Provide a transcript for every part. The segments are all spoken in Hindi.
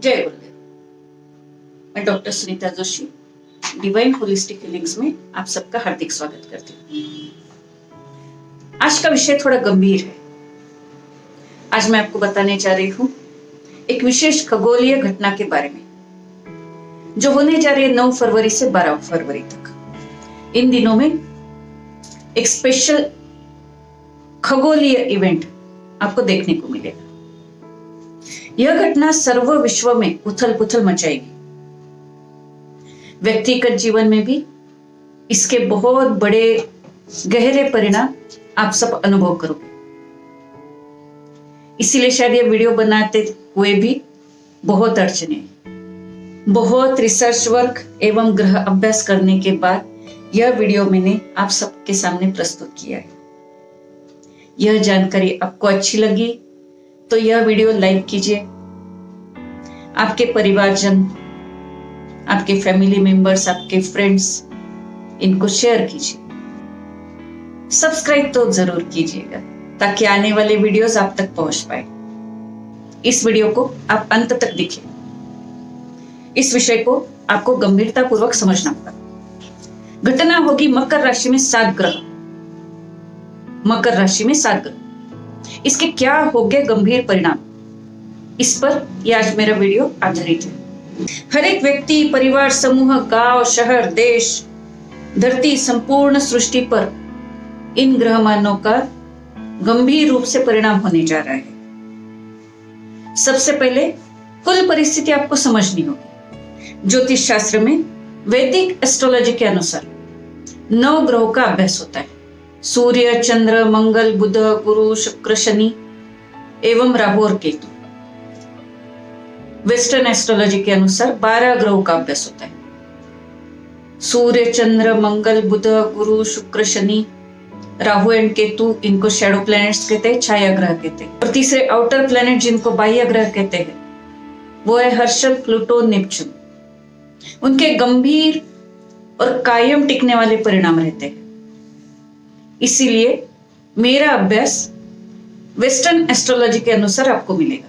जय गुरुदेव। मैं doctor Sunita Joshi divine holistic healings में आप सबका हार्दिक स्वागत करती हूँ। आज का विषय थोड़ा गंभीर है। आज मैं आपको बताने जा रही हूँ एक विशेष खगोलीय घटना के बारे में जो होने जा रही है 9 फरवरी से 12 फरवरी तक। इन दिनों में एक स्पेशल खगोलीय इवेंट आपको देखने को मिलेगा। यह घटना सर्व विश्व में उथल पुथल मचाएगी। व्यक्तिगत जीवन में भी इसके बहुत बड़े गहरे परिणाम आप सब अनुभव करोगे। इसीलिए शायद यह वीडियो बनाते हुए भी बहुत अड़चने हैं। बहुत रिसर्च वर्क एवं ग्रह अभ्यास करने के बाद यह वीडियो मैंने आप सबके सामने प्रस्तुत किया है। यह जानकारी आपको अच्छी लगी तो यह वीडियो लाइक कीजिए। आपके परिवारजन, आपके फैमिली मेंबर्स, आपके फ्रेंड्स, इनको शेयर कीजिए। सब्सक्राइब तो जरूर कीजिएगा ताकि आने वाले वीडियोस आप तक पहुंच पाए। इस वीडियो को आप अंत तक देखिए। इस विषय को आपको गंभीरता पूर्वक समझना होगा। घटना होगी मकर राशि में 7 ग्रह। मकर राशि में 7 ग्रह, इसके क्या होंगे गंभीर परिणाम, इस पर यह आज मेरा वीडियो आधारित है। हर एक व्यक्ति, परिवार, समूह, गांव, शहर, देश, धरती, संपूर्ण सृष्टि पर इन ग्रहमानों का गंभीर रूप से परिणाम होने जा रहा है। सबसे पहले कुल परिस्थिति आपको समझनी होगी। ज्योतिष शास्त्र में वैदिक एस्ट्रोलॉजी के अनुसार 9 ग्रहों का अभ्यास होता है। सूर्य, चंद्र, मंगल, बुध, गुरु, शुक्र, शनि एवं राहु और केतु। वेस्टर्न एस्ट्रोलॉजी के अनुसार 12 ग्रहों का अभ्यास होता है। सूर्य, चंद्र, मंगल, बुध, गुरु, शुक्र, शनि, राहु एंड केतु, इनको शैडो प्लैनेट्स कहते हैं, छाया ग्रह कहते हैं। और तीसरे आउटर प्लैनेट जिनको बाह्य ग्रह कहते हैं वो है हर्षल, प्लूटो, नेपच्यून। उनके गंभीर और कायम टिकने वाले परिणाम रहते हैं। इसीलिए मेरा अभ्यास वेस्टर्न एस्ट्रोलॉजी के अनुसार आपको मिलेगा।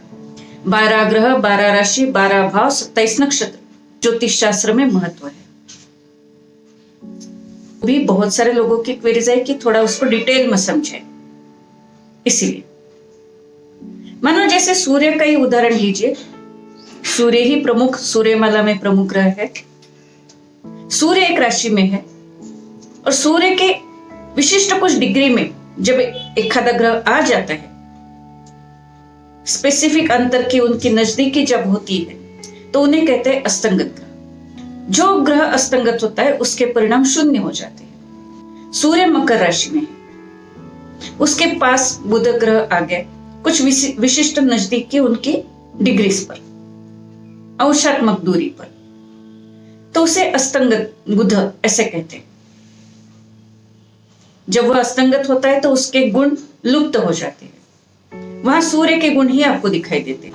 12 ग्रह, 12 राशि, 12 भाव, 27 नक्षत्र ज्योतिष शास्त्र में महत्व है। भी बहुत सारे लोगों की क्वेरीज है कि थोड़ा उसको डिटेल में समझे। इसीलिए मानो जैसे सूर्य का ही उदाहरण लीजिए। सूर्य ही प्रमुख, सूर्यमाला में प्रमुख ग्रह है। सूर्य एक राशि में है और सूर्य के विशिष्ट कुछ डिग्री में जब एक आधा ग्रह आ जाता है, स्पेसिफिक अंतर की उनकी नजदीकी जब होती है तो उन्हें कहते हैं अस्तंगत ग्रह। जो ग्रह अस्तंगत होता है उसके परिणाम शून्य हो जाते हैं। सूर्य मकर राशि में है, उसके पास बुध ग्रह आ गए कुछ विशिष्ट नजदीकी उनकी डिग्रीज पर, अंशात्मक दूरी पर, तो उसे अस्तंगत बुध ऐसे कहते हैं। जब वह अस्तंगत होता है तो उसके गुण लुप्त हो जाते हैं। वहां सूर्य के गुण ही आपको दिखाई देते हैं।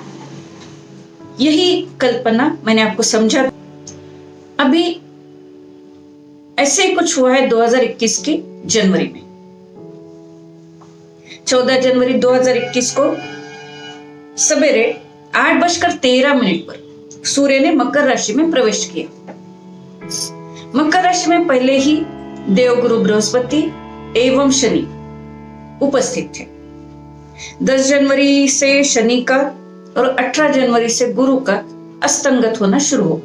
यही कल्पना मैंने आपको समझा। अभी ऐसे कुछ हुआ है 2021 की जनवरी में। 14 जनवरी 2021 को सवेरे 8:13 पर सूर्य ने मकर राशि में प्रवेश किया। मकर राशि में पहले ही देवगुरु बृहस्पति एवं शनि उपस्थित थे। 10 जनवरी से शनि का और 18 जनवरी से गुरु का अस्तंगत होना शुरू हो।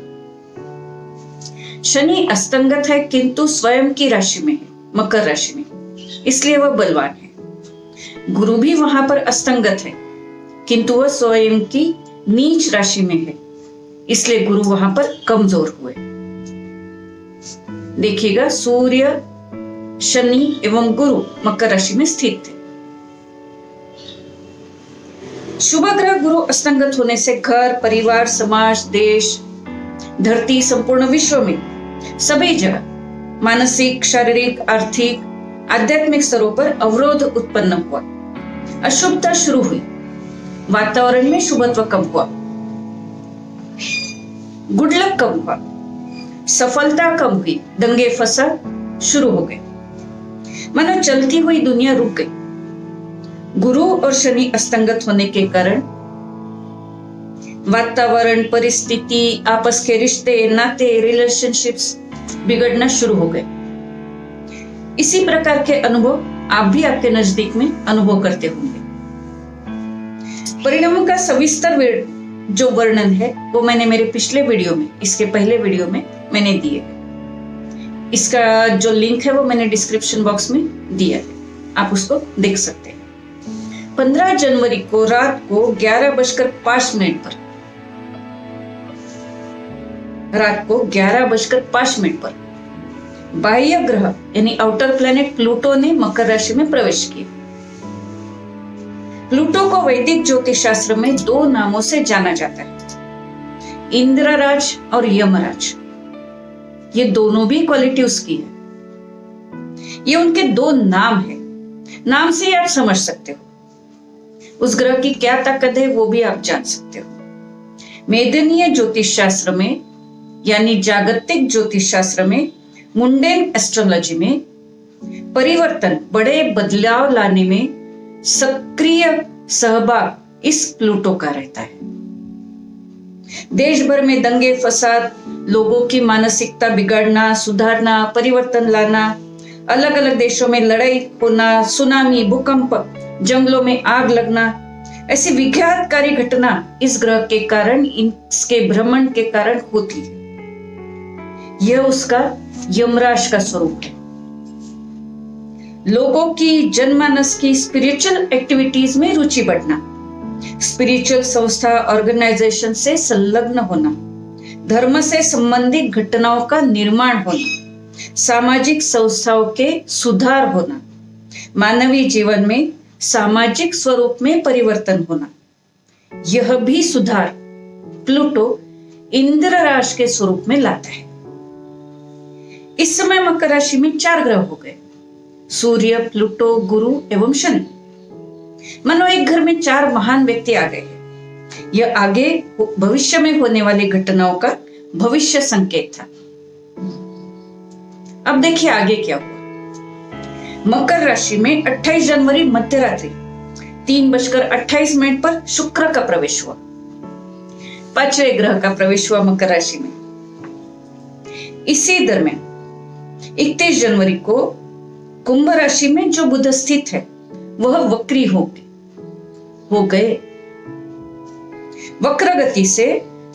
शनि अस्तंगत है किंतु स्वयं की राशि में है, मकर राशि में, इसलिए वह बलवान है। गुरु भी वहां पर अस्तंगत है किंतु वह स्वयं की नीच राशि में है, इसलिए गुरु वहां पर कमजोर हुए। देखिएगा, सूर्य, शनि एवं गुरु मकर राशि में स्थित थे। शुभ ग्रह गुरु अस्तंगत होने से घर, परिवार, समाज, देश, धरती, संपूर्ण विश्व में सभी जगह मानसिक, शारीरिक, आर्थिक, आध्यात्मिक स्तरों पर अवरोध उत्पन्न हुआ। अशुभता शुरू हुई। वातावरण में शुभत्व कम हुआ। गुड लक कम हुआ। सफलता कम हुई। दंगे फसाद शुरू हो गए। मानो चलती हुई दुनिया रुक गई। गुरु और शनि अस्तंगत होने के कारण वातावरण, परिस्थिति, आपस के रिश्ते, नाते, रिलेशनशिप्स बिगड़ना शुरू हो गए। इसी प्रकार के अनुभव आप भी आपके नजदीक में अनुभव करते होंगे। परिणामों का सविस्तर जो वर्णन है वो मैंने मेरे पिछले वीडियो में, इसके पहले वीडियो में मैंने दिए। इसका जो लिंक है वो मैंने डिस्क्रिप्शन बॉक्स में दिया है, आप उसको देख सकते हैं। 15 जनवरी को रात को 11:05 पर, रात को 11:05 पर बाह्य ग्रह यानी आउटर प्लैनेट प्लूटो ने मकर राशि में प्रवेश किया। प्लूटो को वैदिक ज्योतिष शास्त्र में 2 नामों से जाना जाता है, इंद्रराज और यमराज। ये दोनों भी क्वालिटी उसकी है। ये उनके 2 नाम है। नाम से ही आप समझ सकते हो उस ग्रह की क्या ताकत है, वो भी आप जान सकते हो। मेदनीय ज्योतिष शास्त्र में यानी जागतिक ज्योतिष शास्त्र में, मुंडेन एस्ट्रोलॉजी में परिवर्तन, बड़े बदलाव लाने में सक्रिय सहभाग इस प्लूटो का रहता है। देश भर में दंगे फसाद, लोगों की मानसिकता बिगाड़ना, सुधारना, परिवर्तन लाना, अलग अलग देशों में लड़ाई होना, सुनामी, भूकंप, जंगलों में आग लगना, ऐसी विघातकारी घटना इस ग्रह के कारण, इसके भ्रमण के कारण होती है। यह उसका यमराज का स्वरूप है। लोगों की जनमानस की स्पिरिचुअल एक्टिविटीज में रुचि बढ़ना, स्पिरिचुअल संस्था ऑर्गेनाइजेशन से संलग्न होना, धर्म से संबंधित घटनाओं का निर्माण होना, सामाजिक संस्थाओं के सुधार होना, मानवीय जीवन में सामाजिक स्वरूप में परिवर्तन होना, यह भी सुधार प्लूटो इंद्र राशि के स्वरूप में लाता है। इस समय मकर राशि में 4 ग्रह हो गए, सूर्य, प्लूटो, गुरु एवं शनि। मानो एक घर में 4 महान व्यक्ति आ गए हैं। यह आगे भविष्य में होने वाली घटनाओं का भविष्य संकेत था। अब देखिए आगे क्या हुआ। मकर राशि में 28 जनवरी मध्यरात्रि 3:28 पर शुक्र का प्रवेश हुआ। 5वें ग्रह का प्रवेश हुआ मकर राशि में। इसी दरमियान 31 जनवरी को कुंभ राशि में जो बुध स्थित है वह वक्री हो गए। वक्र गति से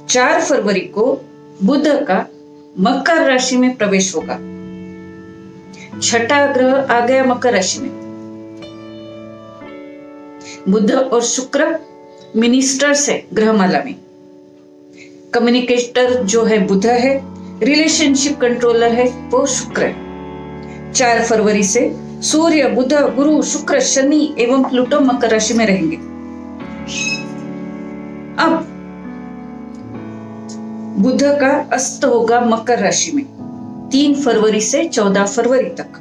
4 फरवरी को बुध का मकर राशि में प्रवेश होगा। 6ठा ग्रह आ गया मकर राशि में। बुध और शुक्र मिनिस्टर्स है ग्रहमाला में। कम्युनिकेटर जो है बुध है, रिलेशनशिप कंट्रोलर है वो शुक्र है। 4 फरवरी से सूर्य, बुध, गुरु, शुक्र, शनि एवं प्लूटो मकर राशि में रहेंगे। अब बुध का अस्त होगा मकर राशि में 3 फरवरी से 14 फरवरी तक।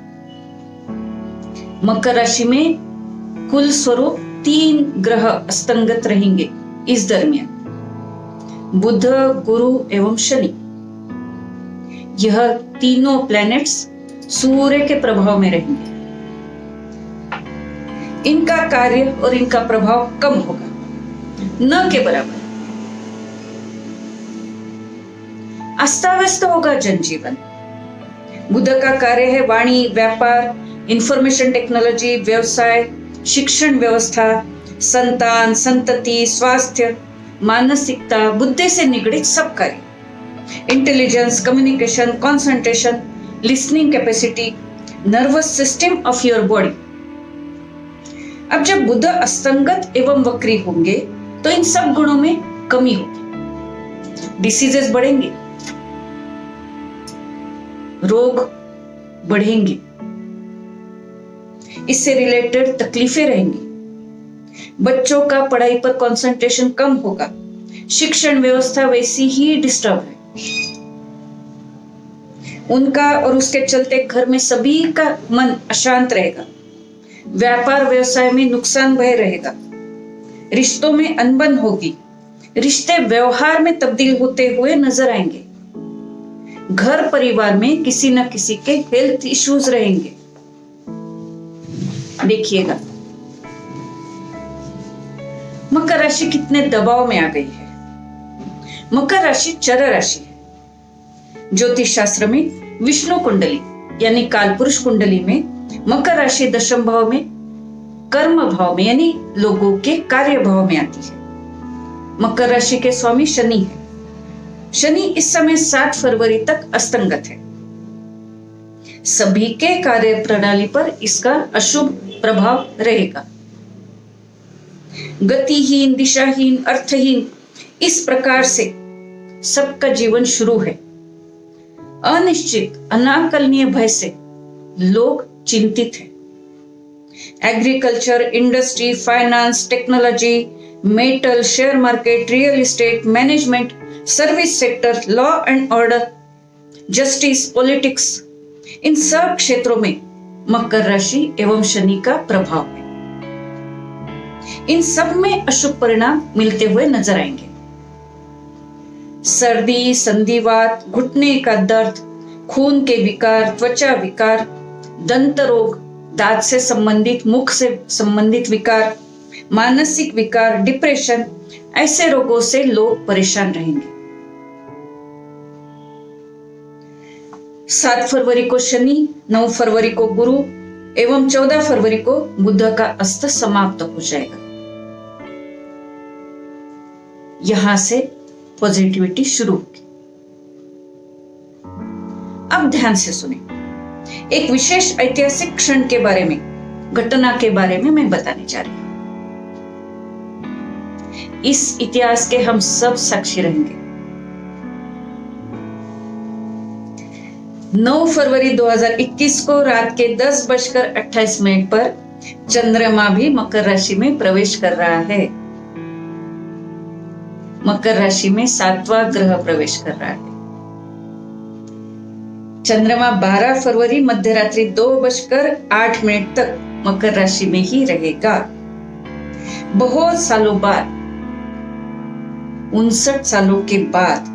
मकर राशि में कुल स्वरूप 3 ग्रह अस्तंगत रहेंगे इस दरमियान, बुध, गुरु एवं शनि। यह तीनों प्लैनेट्स सूर्य के प्रभाव में रहेंगे। इनका कार्य और इनका प्रभाव कम होगा, न के बराबर। अस्ताव्यस्त होगा जनजीवन। बुध का कार्य है वाणी, व्यापार, इंफॉर्मेशन टेक्नोलॉजी, व्यवसाय, शिक्षण व्यवस्था, संतान, संतति, स्वास्थ्य, मानसिकता, बुद्धि से निगड़ित सब कार्य, intelligence, communication, concentration, listening capacity, nervous system of your body. अब जब बुध अस्तंगत एवं वक्री होंगे तो इन सब गुणों में कमी होगी। डिसीजेस बढ़ेंगे, रोग बढ़ेंगे, इससे रिलेटेड तकलीफें रहेंगी। बच्चों का पढ़ाई पर कंसंट्रेशन कम होगा। शिक्षण व्यवस्था वैसी ही डिस्टर्ब है। उनका और उसके चलते घर में सभी का मन अशांत रहेगा। व्यापार व्यवसाय में नुकसान भय रहेगा। रिश्तों में अनबन होगी। रिश्ते व्यवहार में तब्दील होते हुए नजर आएंगे। घर परिवार में किसी न किसी के हेल्थ इश्यूज रहेंगे। देखिएगा मकर राशि कितने दबाव में आ गई है। मकर राशि चर राशि है। ज्योतिष शास्त्र में विष्णु कुंडली यानी कालपुरुष कुंडली में मकर राशि दशम भाव में, कर्म भाव में यानी लोगों के कार्य भाव में आती है। मकर राशि के स्वामी शनि है। शनि इस समय 7 फरवरी तक अस्तंगत है। सभी के कार्य प्रणाली पर इसका अशुभ प्रभाव रहेगा। गतिहीन, दिशाहीन, अर्थहीन इस प्रकार से सबका जीवन शुरू है। अनिश्चित, अनाकलनीय भय से लोग चिंतित हैं। Agriculture, industry, finance, technology, metal, share market, real estate, management, service sector, law and order, justice, politics, इन सब क्षेत्रों में मकर राशि एवं शनि का प्रभाव है। इन सब में अशुभ परिणाम मिलते हुए नजर आएंगे। सर्दी, संधिवात, घुटने का दर्द, खून के विकार, त्वचा विकार, दंत रोग, दांत से संबंधित, मुख से संबंधित विकार, मानसिक विकार, डिप्रेशन, ऐसे रोगों से लोग परेशान रहेंगे। 7 फरवरी को शनि, 9 फरवरी को गुरु एवं 14 फरवरी को बुध का अस्त समाप्त हो जाएगा। यहां से पॉजिटिविटी शुरू होगी। अब ध्यान से सुने। एक विशेष ऐतिहासिक क्षण के बारे में, घटना के बारे में मैं बताने जा रही हूं। इस इतिहास के हम सब साक्षी रहेंगे। 9 फरवरी 2021 को रात के 10:28 पर चंद्रमा भी मकर राशि में प्रवेश कर रहा है। मकर राशि में 7वां ग्रह प्रवेश कर रहा है। चंद्रमा 12 फरवरी मध्यरात्रि 2:08 तक मकर राशि में ही रहेगा। बहुत सालों बाद, 59 सालों के बाद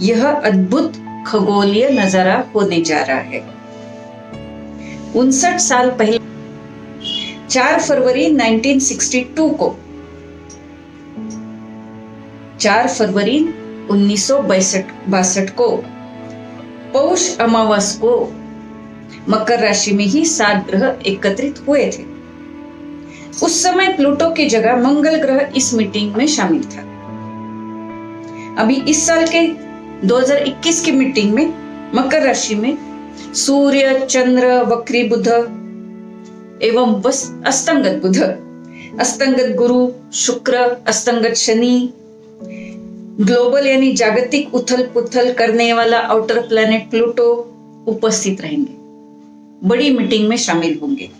यह अद्भुत खगोलीय नजारा होने जा रहा है। 59 साल पहले 4 फरवरी 1962 को, 4 फरवरी 1962 को पौष अमावस को मकर राशि में ही 7 ग्रह एकत्रित हुए थे। उस समय प्लूटो की जगह मंगल ग्रह इस मीटिंग में शामिल था। अभी इस साल के 2021 की मीटिंग में मकर राशि में सूर्य, चंद्र, वक्री बुध एवं अस्तंगत बुध, अस्तंगत गुरु, शुक्र, अस्तंगत शनि, ग्लोबल यानी जागतिक उथल पुथल करने वाला आउटर प्लैनेट प्लूटो उपस्थित रहेंगे। बड़ी मीटिंग में शामिल होंगे।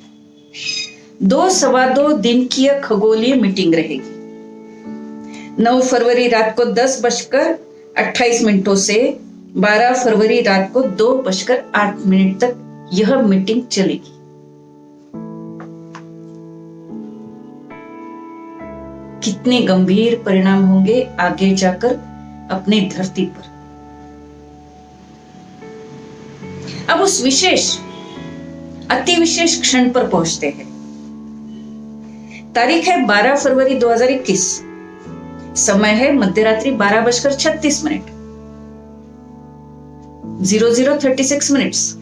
2 सवा 2 दिन की यह खगोलीय मीटिंग रहेगी। 9 फरवरी रात को 10:28 से 12 फरवरी रात को 2:08 तक यह मीटिंग चलेगी। कितने गंभीर परिणाम होंगे आगे जाकर अपने धरती पर। अब उस विशेष, अति विशेष क्षण पर पहुंचते हैं। तारीख है 12 फरवरी 2021। समय है मध्यरात्रि 12:36, 00:36।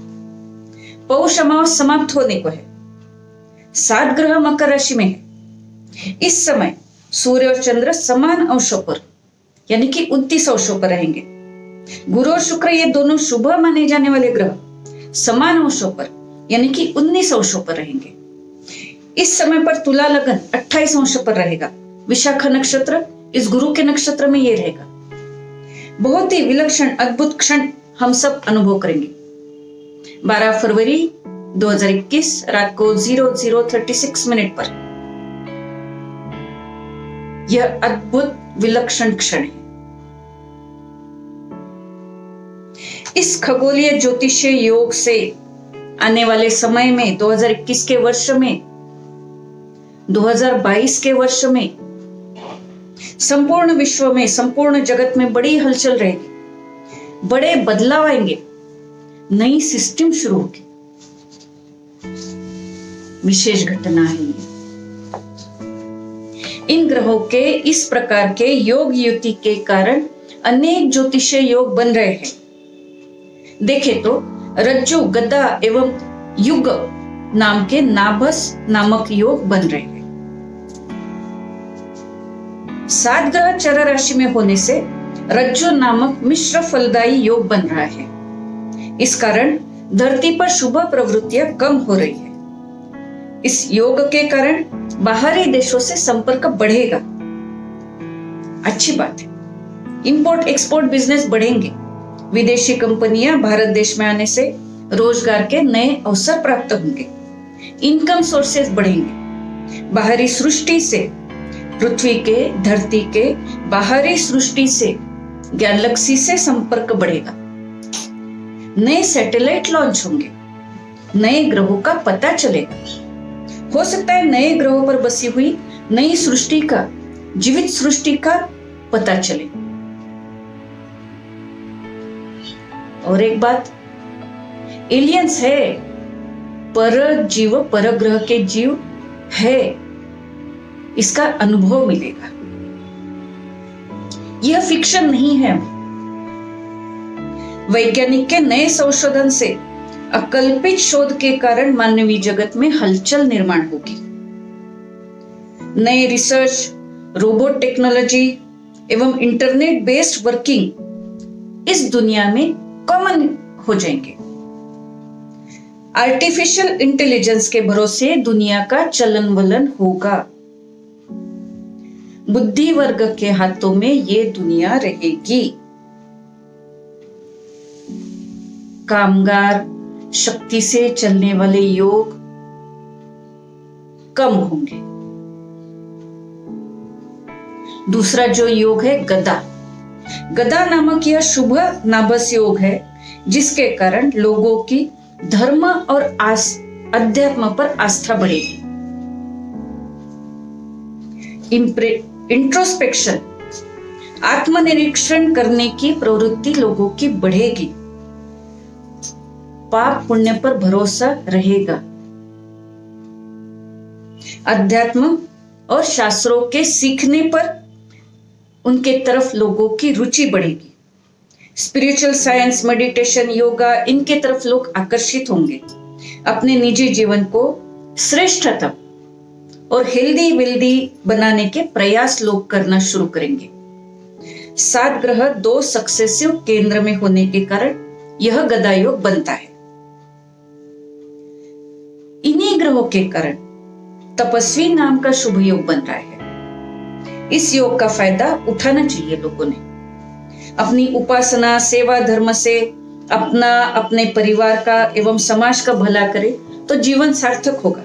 पौष अमावस समाप्त होने को है। 7 ग्रह मकर राशि में है। इस समय सूर्य और चंद्र समान अंशों पर यानी कि 29 अंशों पर रहेंगे। गुरु और शुक्र ये दोनों शुभ माने जाने वाले ग्रह समान अंशों पर यानी कि 19 अंशों पर रहेंगे। इस समय पर तुला लगन 28 अंशों पर रहेगा। विशाखा नक्षत्र इस गुरु के नक्षत्र में ये रहेगा। बहुत ही विलक्षण अद्भुत क्षण हम सब अनुभव करेंगे। 12 फरवरी 2021 रात को 00:36 पर यह अद्भुत विलक्षण क्षण है। इस खगोलीय ज्योतिषीय योग से आने वाले समय में 2021 के वर्ष में, 2022 के वर्ष में संपूर्ण विश्व में, संपूर्ण जगत में बड़ी हलचल रहेगी। बड़े बदलाव आएंगे। नई सिस्टम शुरू होगी। विशेष घटना है ये। इन ग्रहों के इस प्रकार के योग युति के कारण अनेक ज्योतिषीय योग बन रहे हैं। देखें तो रज्जु, गदा एवं युग नाम के नाभस नामक योग बन रहे हैं। 7 ग्रह चर राशि में होने से रज्जु नामक मिश्र फलदायी योग बन रहा है। इस कारण धरती पर शुभ प्रवृत्तियां कम हो रही है। इस योग के कारण बाहरी देशों से संपर्क बढ़ेगा, अच्छी बात है। इंपोर्ट एक्सपोर्ट बिजनेस बढ़ेंगे। विदेशी कंपनियां भारत देश में आने से रोजगार के नए अवसर प्राप्त होंगे। इनकम सोर्सेस बढ़ेंगे। बाहरी सृष्टि से, पृथ्वी के, धरती के बाहरी सृष्टि से, गैलेक्सी से संपर्क बढ़ेगा। नए सैटेलाइट लॉन्च होंगे। नए ग्रहों का पता चलेगा। हो सकता है नए ग्रहों पर बसी हुई नई सृष्टि का, जीवित सृष्टि का पता चले। और एक बात, एलियंस है, पर जीव, पर ग्रह के जीव है, इसका अनुभव मिलेगा। यह फिक्शन नहीं है। वैज्ञानिक के नए संशोधन से, अकल्पित शोध के कारण मानवीय जगत में हलचल निर्माण होगी। नए रिसर्च, रोबोट टेक्नोलॉजी एवं इंटरनेट बेस्ड वर्किंग इस दुनिया में कॉमन हो जाएंगे। आर्टिफिशियल इंटेलिजेंस के भरोसे दुनिया का चलन वलन होगा। बुद्धि वर्ग के हाथों में ये दुनिया रहेगी। कामगार शक्ति से चलने वाले योग कम होंगे। दूसरा जो योग है गदा, गदा नामक यह शुभ नाभस योग है, जिसके कारण लोगों की धर्म और अध्यात्म पर आस्था बढ़ेगी। इंट्रोस्पेक्शन, आत्मनिरीक्षण करने की प्रवृत्ति लोगों की बढ़ेगी। पाप पुण्य पर भरोसा रहेगा। अध्यात्म और शास्त्रों के सीखने पर उनके तरफ लोगों की रुचि बढ़ेगी। स्पिरिचुअल साइंस, मेडिटेशन, योगा, इनके तरफ लोग आकर्षित होंगे। अपने निजी जीवन को श्रेष्ठतम और हेल्दी वेल्दी बनाने के प्रयास लोग करना शुरू करेंगे। 7 ग्रह 2 सक्सेसिव केंद्र में होने के कारण यह गदा योग बनता है। इन्हीं ग्रहों के कारण तपस्वी नाम का शुभ योग बन रहा है। इस योग का फायदा उठाना चाहिए लोगों ने। अपनी उपासना, सेवा धर्म से अपना, अपने परिवार का एवं समाज का भला करे तो जीवन सार्थक होगा।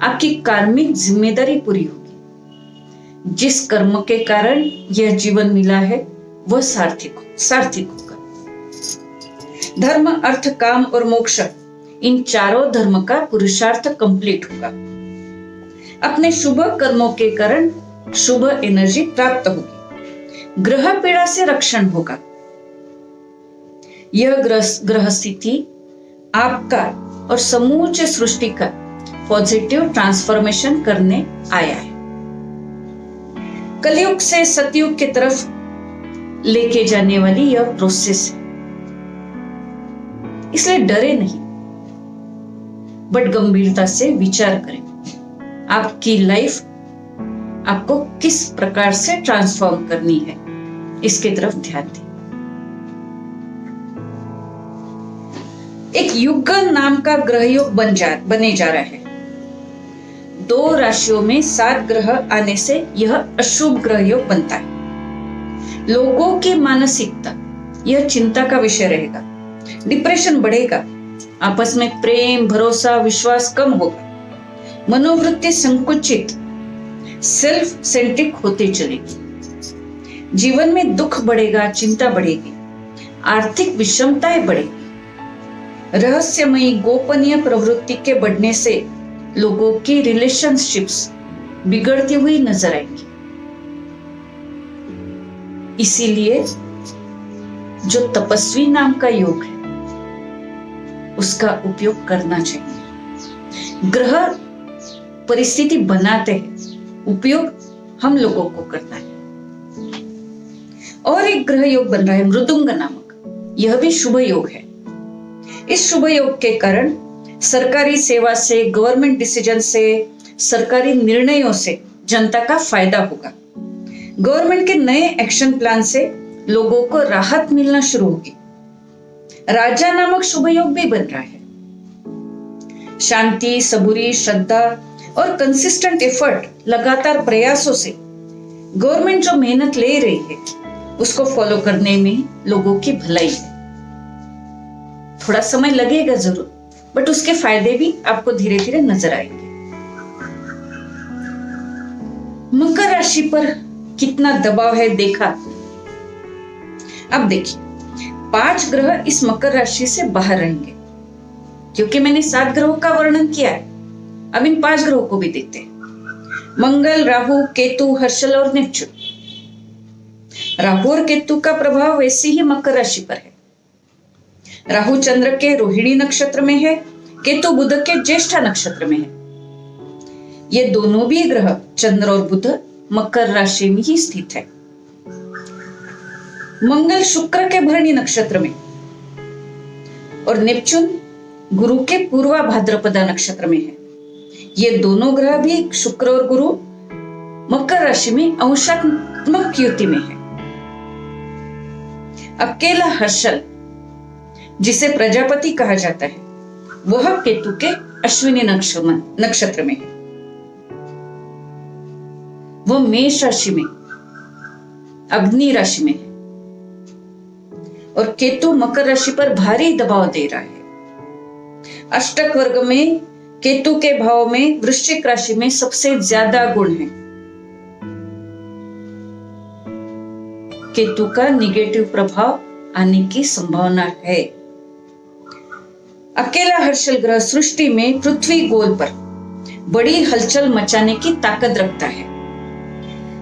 आपकी कार्मिक जिम्मेदारी पूरी होगी। जिस कर्म के कारण यह जीवन मिला है वह सार्थक होगा। धर्म, अर्थ, काम और मोक्ष, इन चारों धर्म का पुरुषार्थ कंप्लीट होगा। अपने शुभ कर्मों के कारण शुभ एनर्जी प्राप्त होगी। ग्रह पीड़ा से रक्षण होगा। यह ग्रह स्थिति आपका और समूचे सृष्टि का पॉजिटिव ट्रांसफॉर्मेशन करने आया है। कलयुग से सतयुग की तरफ लेके जाने वाली यह प्रोसेस है। इसलिए डरे नहीं, बट गंभीरता से विचार करें। आपकी लाइफ आपको किस प्रकार से ट्रांसफॉर्म करनी है, इसके तरफ ध्यान दें। एक युग नाम का ग्रह योग बने जा रहा है। 2 राशियों में 7 ग्रह आने से यह अशुभ ग्रह योग बनता है। लोगों की मानसिकता यह चिंता का विषय रहेगा। डिप्रेशन बढ़ेगा। आपस में प्रेम, भरोसा, विश्वास कम होगा। मनोवृत्ति संकुचित, सेल्फ सेंट्रिक होते चलेगी। जीवन में दुख बढ़ेगा, चिंता बढ़ेगी, आर्थिक विषमताएं बढ़ेगी। रहस्यमयी गोपनीय प्रवृत्ति के बढ़ने से लोगों की रिलेशनशिप्स बिगड़ती हुई नजर आएंगी। इसीलिए जो तपस्वी नाम का योग है उसका उपयोग करना चाहिए। ग्रह परिस्थिति बनाते हैं, उपयोग हम लोगों को करना है। और एक ग्रह योग बन रहा है मृदुंग नामक, यह भी शुभ योग है। इस शुभ योग के कारण सरकारी सेवा से, गवर्नमेंट डिसीजन से, सरकारी निर्णयों से जनता का फायदा होगा। गवर्नमेंट के नए एक्शन प्लान से लोगों को राहत मिलना शुरू होगी। राजा नामक शुभ योग भी बन रहा है। शांति, सबूरी, श्रद्धा और कंसिस्टेंट एफर्ट, लगातार प्रयासों से गवर्नमेंट जो मेहनत ले रही है उसको फॉलो करने में लोगों की भलाई है। थोड़ा समय लगेगा जरूर, बट उसके फायदे भी आपको धीरे धीरे नजर आएंगे। मकर राशि पर कितना दबाव है देखा। अब देखिए, 5 ग्रह इस मकर राशि से बाहर रहेंगे, क्योंकि मैंने 7 ग्रहों का वर्णन किया है। अब इन 5 ग्रहों को भी देखते हैं। मंगल, राहु, केतु, हर्षल और नेपच्यून। राहु और केतु का प्रभाव वैसे ही मकर राशि पर है। राहु चंद्र के रोहिणी नक्षत्र में है, केतु बुध के ज्येष्ठा नक्षत्र में है। ये दोनों भी ग्रह, चंद्र और बुध, मकर राशि में ही स्थित है। मंगल शुक्र के भरणी नक्षत्र में और नेपच्यून गुरु के पूर्वा भाद्रपदा नक्षत्र में है। ये दोनों ग्रह भी, शुक्र और गुरु, मकर राशि में अंशात्मक युति में है। अकेला हर्षल, जिसे प्रजापति कहा जाता है, वह केतु के अश्विनी नक्षत्र में है। वह मेष राशि में, अग्नि राशि में है। और केतु मकर राशि पर भारी दबाव दे रहा है। अष्टक वर्ग में केतु के भाव में वृश्चिक राशि में सबसे ज्यादा गुण है। केतु का निगेटिव प्रभाव आने की संभावना है। अकेला हर्षल ग्रह सृष्टि में पृथ्वी गोल पर बड़ी हलचल मचाने की ताकत रखता है।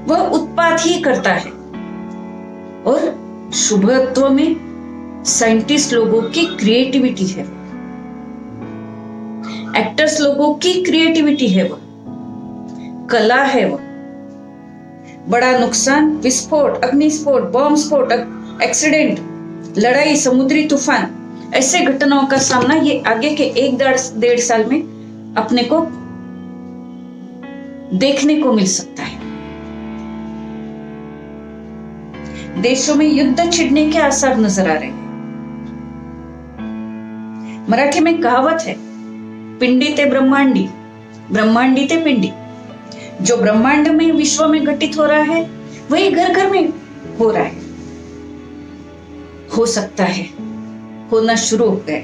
वह उत्पात ही करता है। और शुभत्व में साइंटिस्ट लोगों की क्रिएटिविटी है, एक्टर्स लोगों की क्रिएटिविटी है, वह कला है। वह बड़ा नुकसान, विस्फोट, अग्निस्फोट, बॉम्ब स्फोट, एक्सीडेंट, लड़ाई, समुद्री तूफान, ऐसे घटनाओं का सामना ये आगे के 1-1.5 साल में अपने को देखने को मिल सकता है। देशों में युद्ध छिड़ने के आसार नजर आ रहे हैं। मराठी में कहावत है, पिंडी ते ब्रह्मांडी, ब्रह्मांडी ते पिंडी। जो ब्रह्मांड में, विश्व में घटित हो रहा है, वही घर घर में हो रहा है, हो सकता है, होना शुरू हो गए।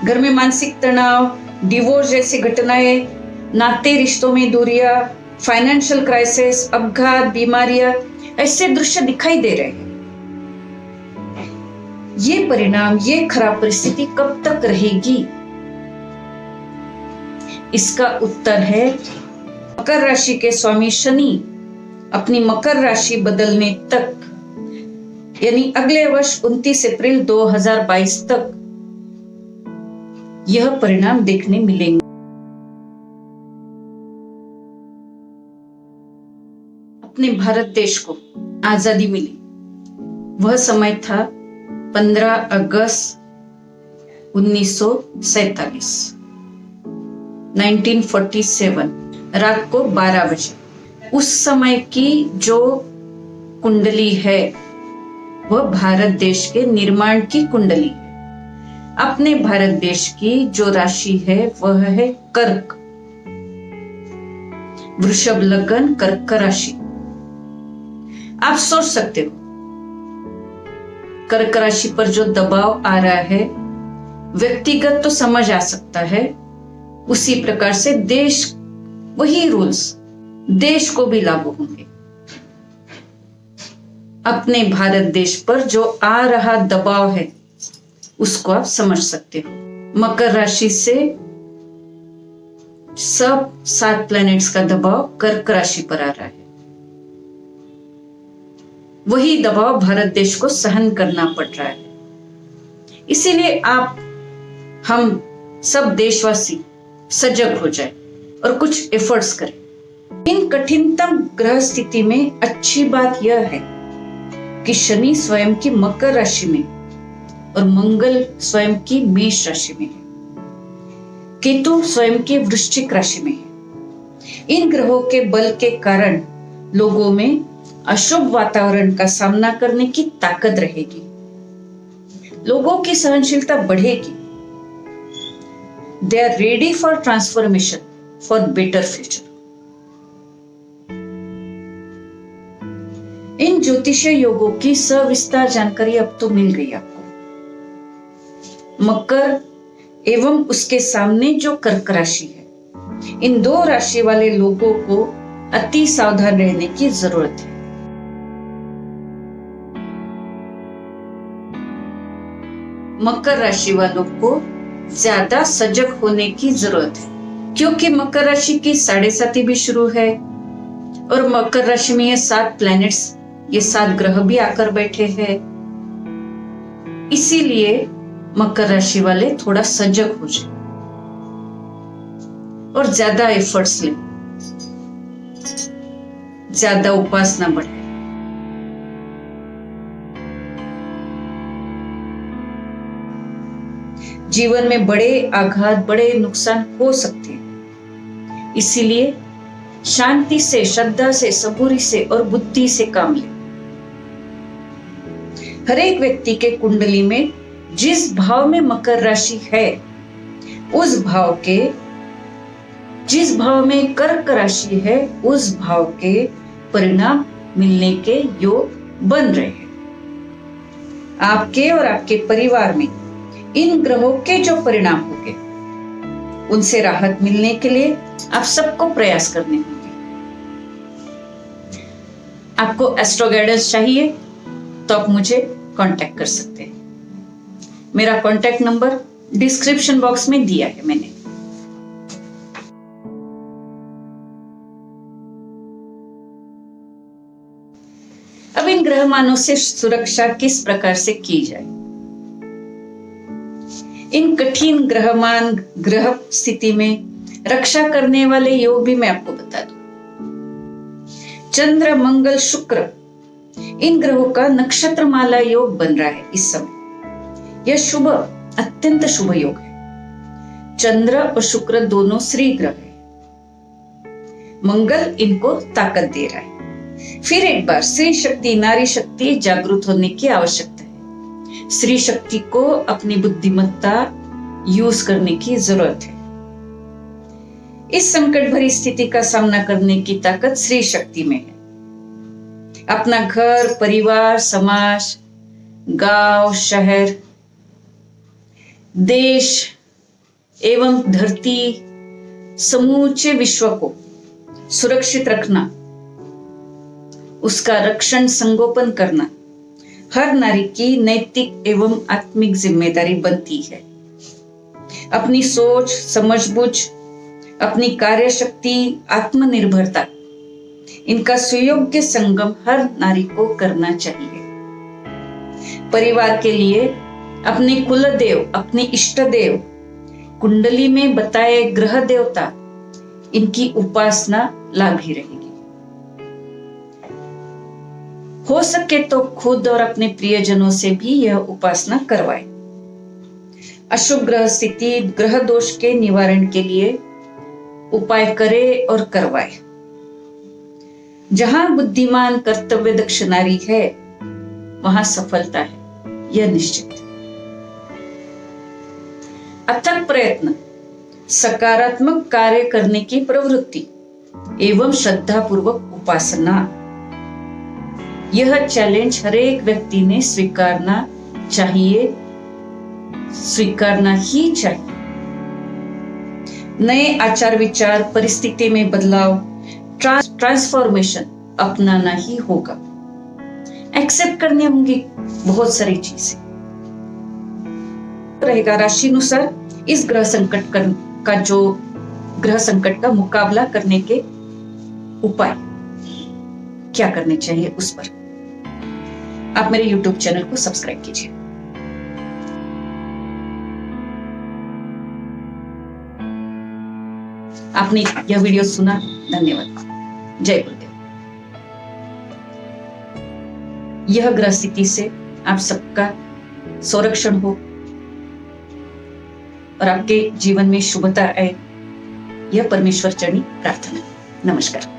घर में मानसिक तनाव, डिवोर्स जैसी घटनाएं, नाते रिश्तों में दूरियां, फाइनेंशियल क्राइसिस, अपघात, बीमारियां, ऐसे दृश्य दिखाई दे रहे हैं। ये परिणाम, ये खराब परिस्थिति कब तक रहेगी? इसका उत्तर है, मकर राशि के स्वामी शनि अपनी मकर राशि बदलने तक, यानी अगले वर्ष 29 अप्रैल 2022 तक यह परिणाम देखने मिलेंगे। अपने भारत देश को आजादी मिली, वह समय था 15 अगस्त 1947, 1947, रात को 12 बजे। उस समय की जो कुंडली है वह भारत देश के निर्माण की कुंडली है। अपने भारत देश की जो राशि है वह है कर्क, वृषभ लग्न, कर्क राशि। आप सोच सकते हो कर्क राशि पर जो दबाव आ रहा है, व्यक्तिगत तो समझ आ सकता है, उसी प्रकार से देश, वही रूल्स देश को भी लागू होंगे। अपने भारत देश पर जो आ रहा दबाव है उसको आप समझ सकते हो। मकर राशि से सब 7 प्लैनेट्स का दबाव कर्क राशि पर आ रहा है। वही दबाव भारत देश को सहन करना पड़ रहा है। इसीलिए आप, हम सब देशवासी सजग हो जाए और कुछ एफर्ट्स करें। इन कठिनतम ग्रह स्थिति में अच्छी बात यह है कि शनि स्वयं की मकर राशि में और मंगल स्वयं की मेष राशि में है, केतु स्वयं की वृश्चिक राशि में है। इन ग्रहों के बल के कारण लोगों में अशुभ वातावरण का सामना करने की ताकत रहेगी, लोगों की सहनशीलता बढ़ेगी। They are ready for transformation for better future. इन ज्योतिषीय योगों की सविस्तार जानकारी अब तो मिल गई आपको। मकर एवं उसके सामने जो कर्क राशि है, इन दो राशि वाले लोगों को अति सावधान रहने की जरूरत है। मकर राशि वालों को ज्यादा सजग होने की जरूरत है, क्योंकि मकर राशि की 7.5 भी शुरू है और मकर राशि में ये 7 प्लैनेट्स, ये 7 ग्रह भी आकर बैठे हैं। इसीलिए मकर राशि वाले थोड़ा सजग हो जाए और ज्यादा एफर्ट्स लें, ज्यादा उपासना बढ़ाए। जीवन में बड़े आघात, बड़े नुकसान हो सकते हैं, इसीलिए शांति से, श्रद्धा से, सबूरी से और बुद्धि से काम लें। हर एक व्यक्ति के कुंडली में जिस भाव में मकर राशि है, उस भाव के, जिस भाव में कर्क राशि है, उस भाव के परिणाम मिलने के योग बन रहे हैं। आपके और आपके परिवार में इन ग्रहों के जो परिणाम होंगे, उनसे राहत मिलने के लिए आप सबको प्रयास करने होंगे। आपको एस्ट्रो गाइडेंस चाहिए तो आप मुझे कांटेक्ट कर सकते हैं। मेरा कांटेक्ट नंबर डिस्क्रिप्शन बॉक्स में दिया है मैंने। अब इन ग्रहमानों से सुरक्षा किस प्रकार से की जाए, इन कठिन ग्रहमान ग्रह स्थिति में रक्षा करने वाले योग भी मैं आपको बता दूं। चंद्र, मंगल, शुक्र, इन ग्रहों का नक्षत्र माला योग बन रहा है इस समय। यह शुभ, अत्यंत शुभ योग है। चंद्र और शुक्र दोनों श्री ग्रह है। मंगल इनको ताकत दे रहा है। फिर एक बार स्त्री शक्ति, नारी शक्ति जागृत होने की आवश्यकता है। स्त्री शक्ति को अपनी बुद्धिमत्ता यूज करने की जरूरत है। इस संकट भरी स्थिति का सामना करने की ताकत स्त्री शक्ति में है। अपना घर, परिवार, समाज, गांव, शहर, देश एवं धरती, समूचे विश्व को सुरक्षित रखना, उसका रक्षण, संगोपन करना हर नारी की नैतिक एवं आत्मिक जिम्मेदारी बनती है। अपनी सोच, समझबूझ, अपनी कार्य शक्ति, आत्मनिर्भरता, इनका सुयोग्य संगम हर नारी को करना चाहिए। परिवार के लिए अपने कुलदेव, अपने इष्ट देव, कुंडली में बताए ग्रह देवता, इनकी उपासना लाभी रहेगी। हो सके तो खुद और अपने प्रियजनों से भी यह उपासना करवाए। अशुभ ग्रह स्थिति, ग्रह दोष के निवारण के लिए उपाय करे और करवाए। जहां बुद्धिमान, कर्तव्य दक्ष नारी है, वहां सफलता है, यह निश्चित है। अथक प्रयत्न, सकारात्मक कार्य करने की प्रवृत्ति एवं श्रद्धा पूर्वक उपासना, यह चैलेंज हर एक व्यक्ति ने स्वीकारना चाहिए, स्वीकारना ही चाहिए। नए आचार विचार, परिस्थिति में बदलाव, ट्रांसफॉर्मेशन अपनाना ही होगा। एक्सेप्ट करनी होंगी बहुत सारी चीजें। रहेगा राशि अनुसार इस ग्रह संकट का जो ग्रह संकट का मुकाबला करने के उपाय क्या करने चाहिए, उस पर आप मेरे YouTube चैनल को सब्सक्राइब कीजिए। आपने यह वीडियो सुना, धन्यवाद। जय गुरुदेव। यह ग्रह स्थिति से आप सबका संरक्षण हो और आपके जीवन में शुभता आए, यह परमेश्वर चरणी प्रार्थना। नमस्कार।